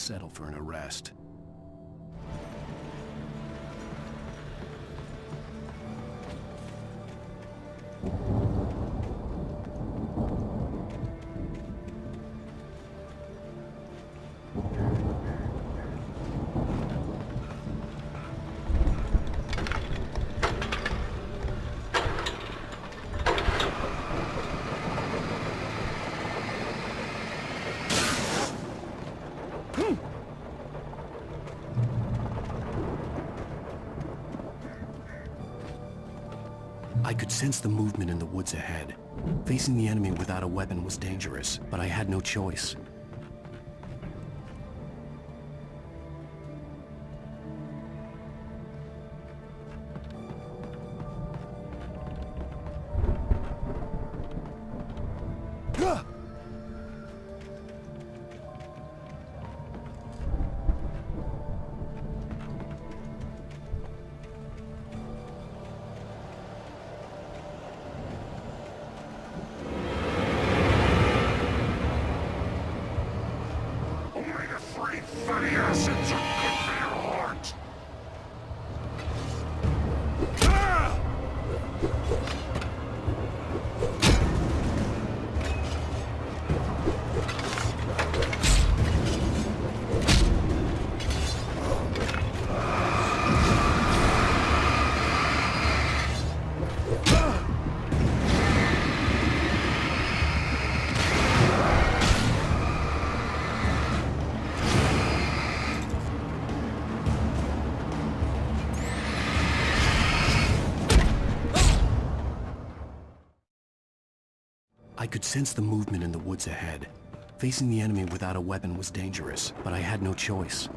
settle for an arrest. I could sense the movement in the woods ahead. Facing the enemy without a weapon was dangerous, but I had no choice. I could sense the movement in the woods ahead. Facing the enemy without a weapon was dangerous, but I had no choice.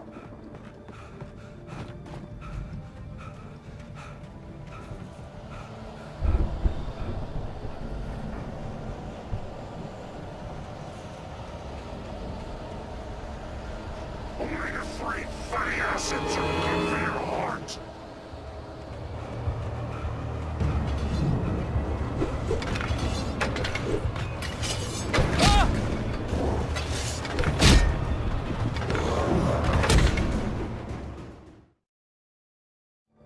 Only the three funny acids are good for your heart.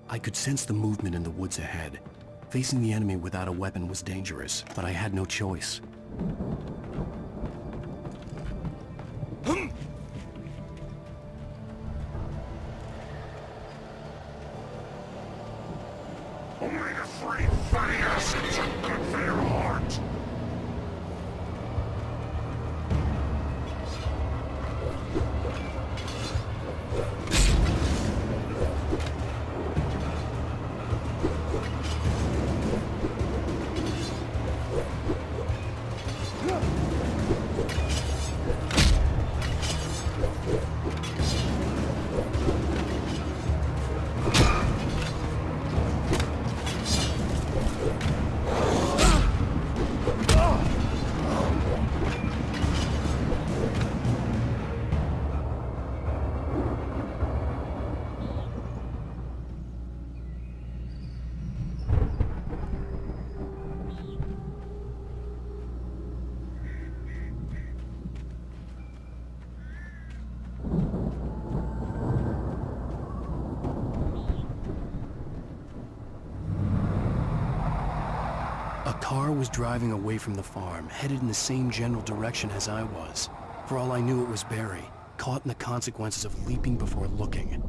I could sense the movement in the woods ahead. Facing the enemy without a weapon was dangerous, but I had no choice. Only the three funny acids are good for your heart. A car was driving away from the farm, headed in the same general direction as I was. For all I knew, it was Barry, caught in the consequences of leaping before looking.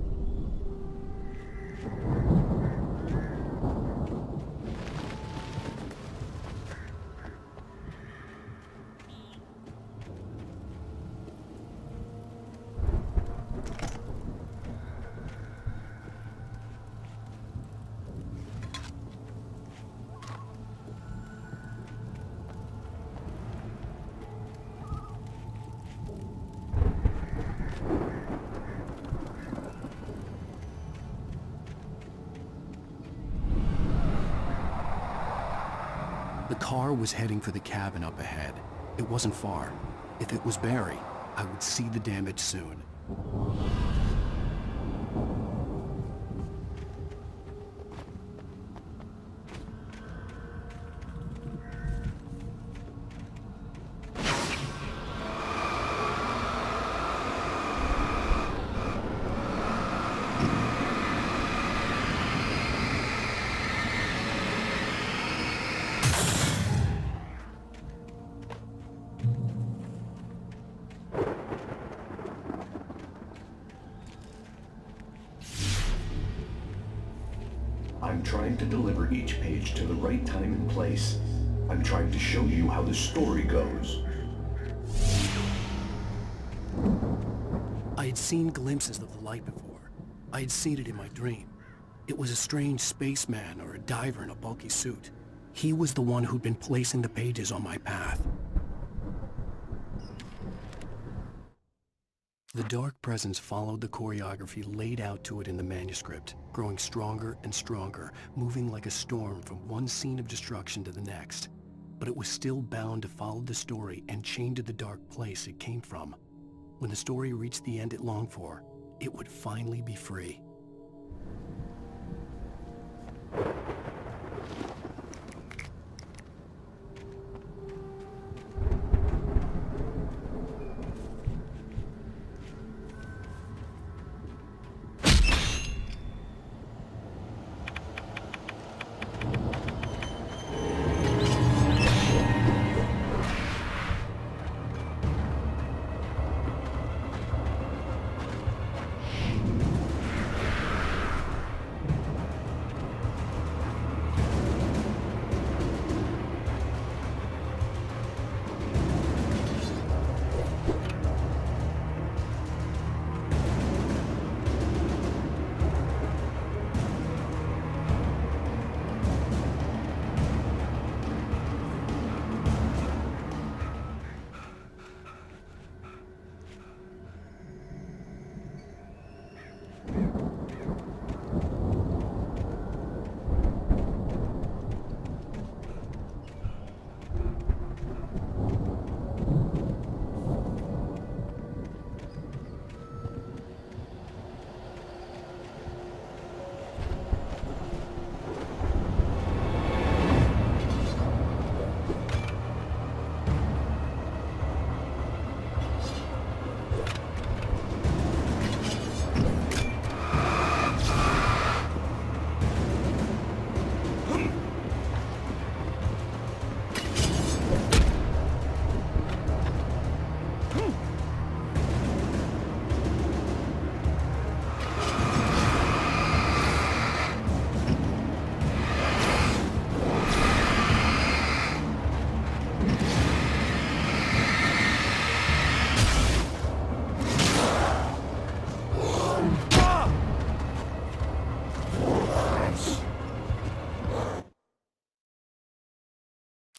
The car was heading for the cabin up ahead. It wasn't far. If it was Barry, I would see the damage soon. I'm trying to deliver each page to the right time and place. I'm trying to show you how the story goes. I had seen glimpses of the light before. I had seen it in my dream. It was a strange spaceman or a diver in a bulky suit. He was the one who'd been placing the pages on my path. The dark presence followed the choreography laid out to it in the manuscript, growing stronger and stronger, moving like a storm from one scene of destruction to the next. But it was still bound to follow the story and chained to the dark place it came from. When the story reached the end it longed for, it would finally be free.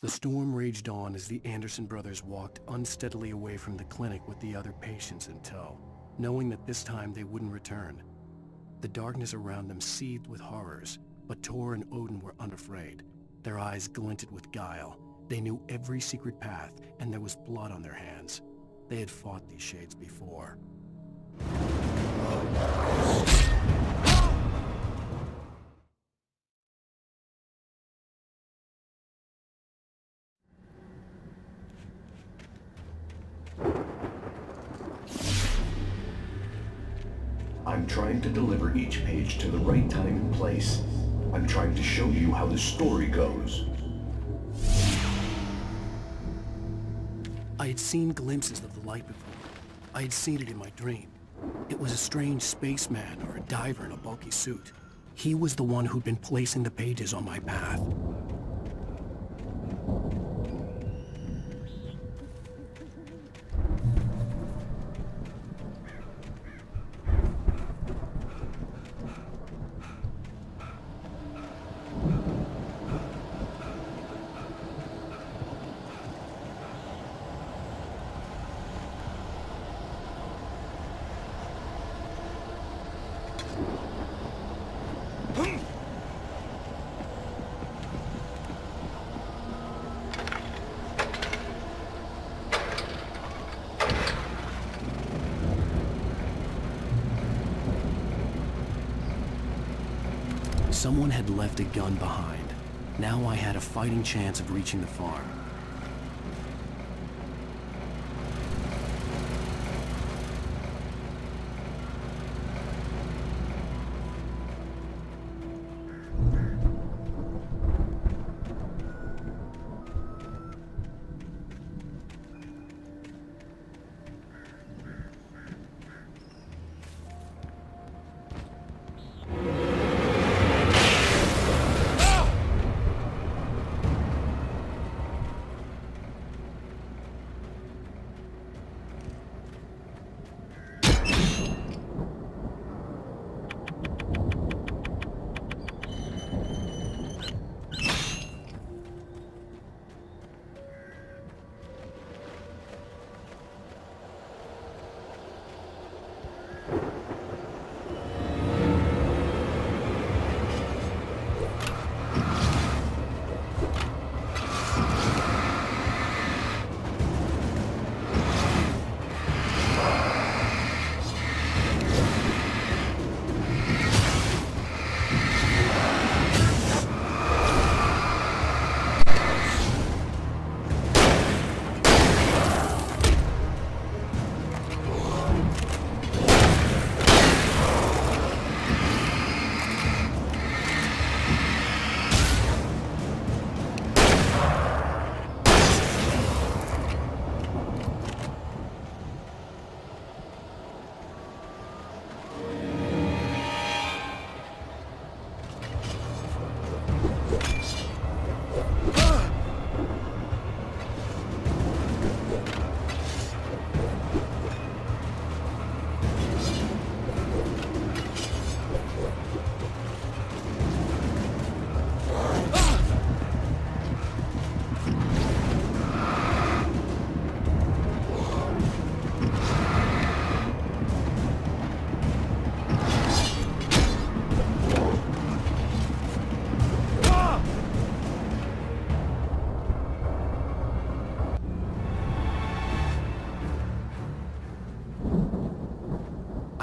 The storm raged on as the Anderson brothers walked unsteadily away from the clinic with the other patients in tow, knowing that this time they wouldn't return. The darkness around them seethed with horrors, but Tor and Odin were unafraid. Their eyes glinted with guile. They knew every secret path, and there was blood on their hands. They had fought these shades before. I'm trying to deliver each page to the right time and place. I'm trying to show you how the story goes. I had seen glimpses of the light before. I had seen it in my dream. It was a strange spaceman or a diver in a bulky suit. He was the one who'd been placing the pages on my path. Someone had left a gun behind. Now I had a fighting chance of reaching the farm.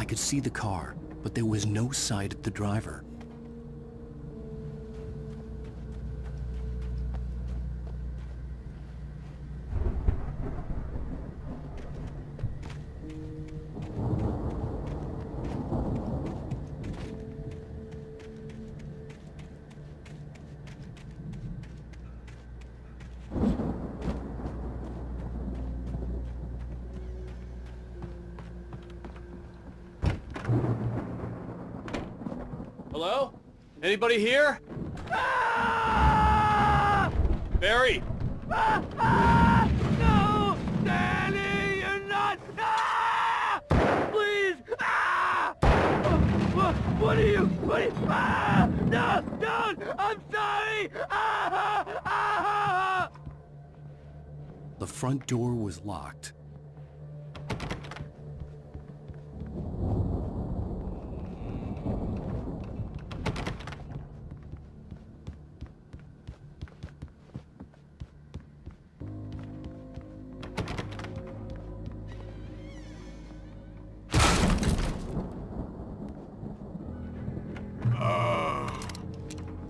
I could see the car, but there was no sight of the driver. Hello? Anybody here? Barry! No! Danny, you're not! Please! What are you? No! Don't! I'm sorry! The front door was locked.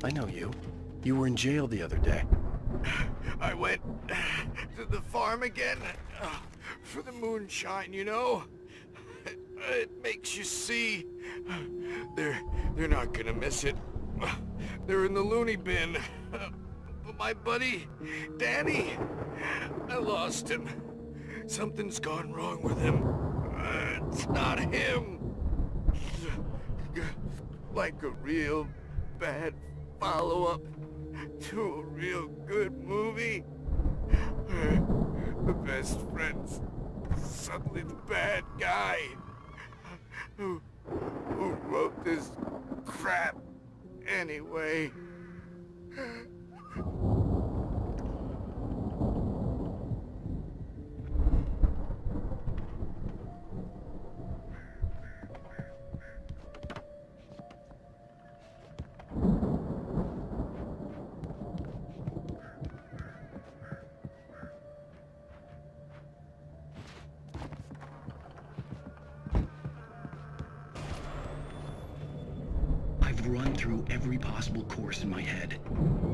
I know you. You were in jail the other day. I went to the farm again for the moonshine, you know? It makes you see. They're not gonna miss it. They're in the loony bin. But my buddy, Danny, I lost him. Something's gone wrong with him. It's not him. Like a real bad follow-up to a real good movie. The best friend's suddenly the bad guy. Who wrote this crap anyway? I've run through every possible course in my head.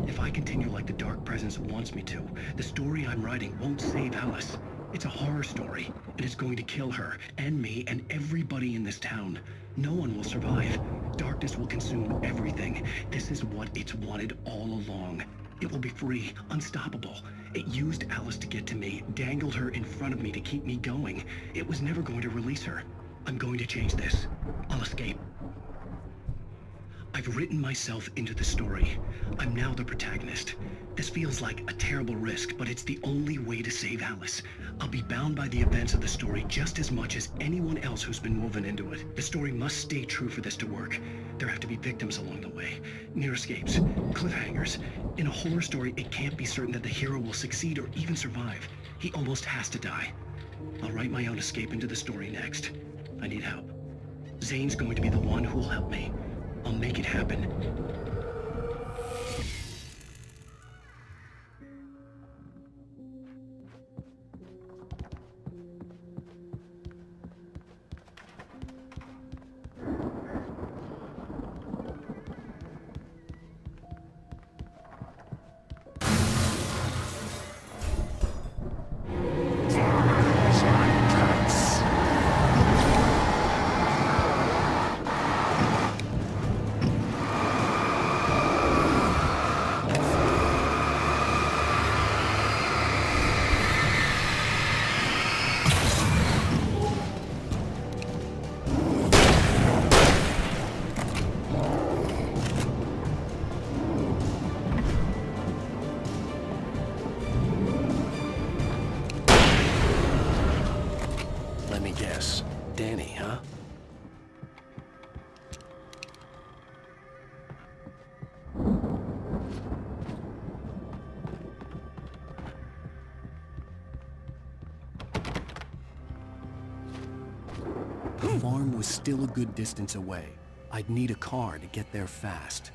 If I continue like the Dark Presence wants me to, the story I'm writing won't save Alice. It's a horror story, and it's going to kill her, and me, and everybody in this town. No one will survive. Darkness will consume everything. This is what it's wanted all along. It will be free, unstoppable. It used Alice to get to me, dangled her in front of me to keep me going. It was never going to release her. I'm going to change this. I'll escape. I've written myself into the story. I'm now the protagonist. This feels like a terrible risk, but it's the only way to save Alice. I'll be bound by the events of the story just as much as anyone else who's been woven into it. The story must stay true for this to work. There have to be victims along the way, near escapes, cliffhangers. In a horror story, it can't be certain that the hero will succeed or even survive. He almost has to die. I'll write my own escape into the story next. I need help. Zane's going to be the one who'll help me. I'll make it happen. Let me guess. Danny, huh? The farm was still a good distance away. I'd need a car to get there fast.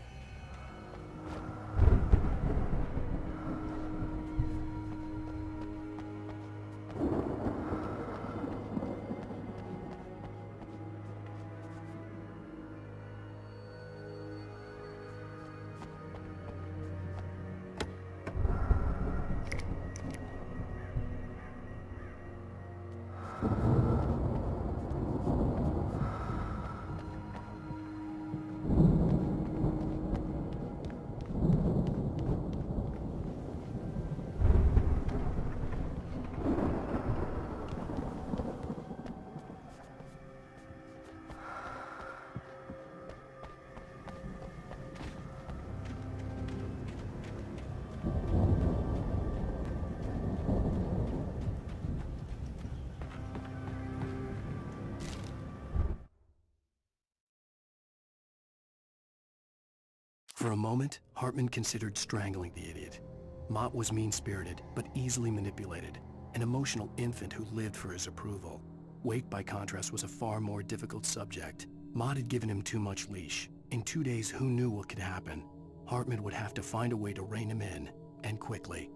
For a moment, Hartman considered strangling the idiot. Mott was mean-spirited, but easily manipulated, an emotional infant who lived for his approval. Wake, by contrast, was a far more difficult subject. Mott had given him too much leash. In 2 days, who knew what could happen? Hartman would have to find a way to rein him in, and quickly.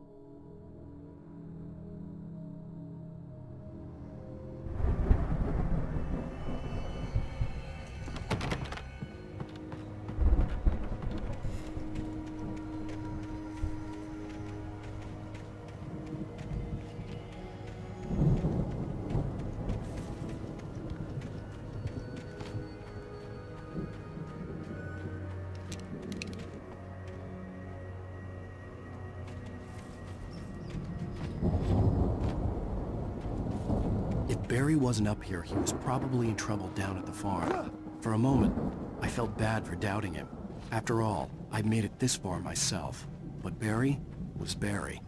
If Barry wasn't up here, he was probably in trouble down at the farm. For a moment, I felt bad for doubting him. After all, I'd made it this far myself. But Barry was Barry.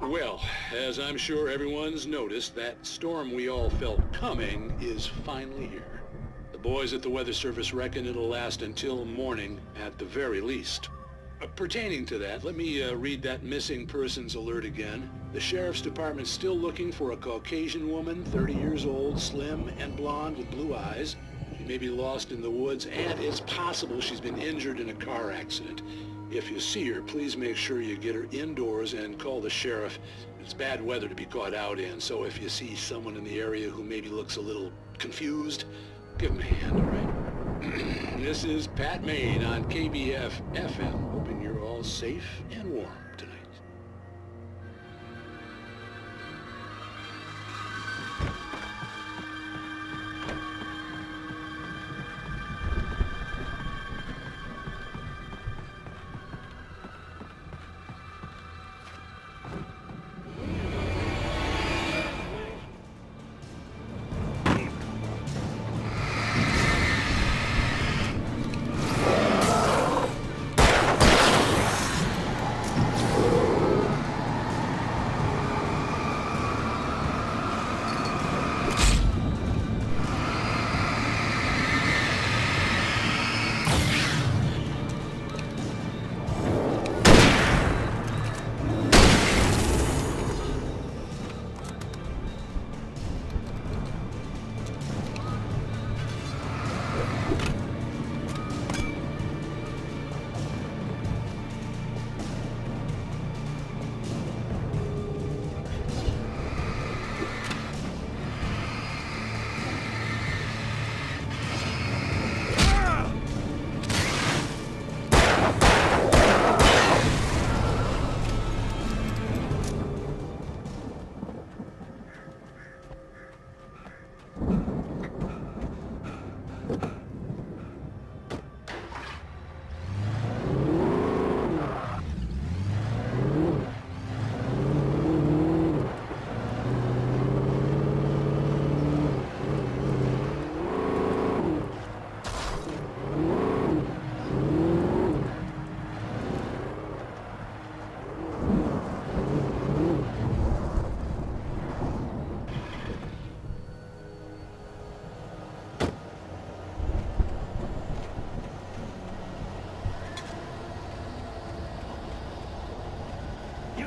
Well, as I'm sure everyone's noticed, that storm we all felt coming is finally here. The boys at the Weather Service reckon it'll last until morning at the very least. Pertaining to that, let me read that missing persons alert again. The Sheriff's Department's still looking for a Caucasian woman, 30 years old, slim and blonde with blue eyes. She may be lost in the woods, and it's possible she's been injured in a car accident. If you see her, please make sure you get her indoors and call the sheriff. It's bad weather to be caught out in, so if you see someone in the area who maybe looks a little confused, give him a hand, all right? This is Pat Maine on KBF FM, hoping you're all safe and warm tonight.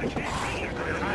I can't be here.